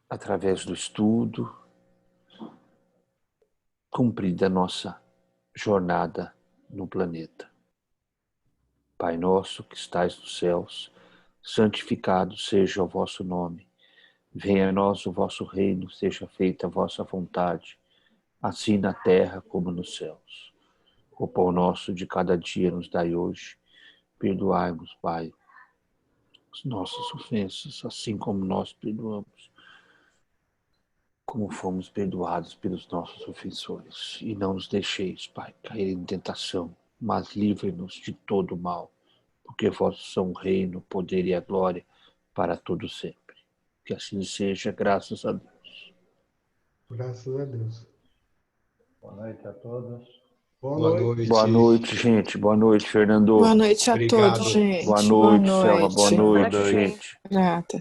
B: através do estudo, cumprir a nossa jornada no planeta. Pai nosso que estais nos céus, santificado seja o vosso nome. Venha a nós o vosso reino, seja feita a vossa vontade, assim na terra como nos céus. O pão nosso de cada dia nos dai hoje. Perdoai-nos, Pai, as nossas ofensas, assim como nós perdoamos, como fomos perdoados pelos nossos ofensores. E não nos deixeis, Pai, cair em tentação, mas livre-nos de todo o mal, porque vosso são o reino, o poder e a glória para todo sempre. Que assim seja, graças a Deus.
C: Graças a Deus.
E: Boa noite a todos.
C: Boa noite.
B: Boa noite, gente. Boa noite, Fernando.
H: Boa noite a
D: Obrigado.
H: todos, gente.
B: Boa noite, Selma. Boa noite,
J: noite.
B: gente.
H: Grata.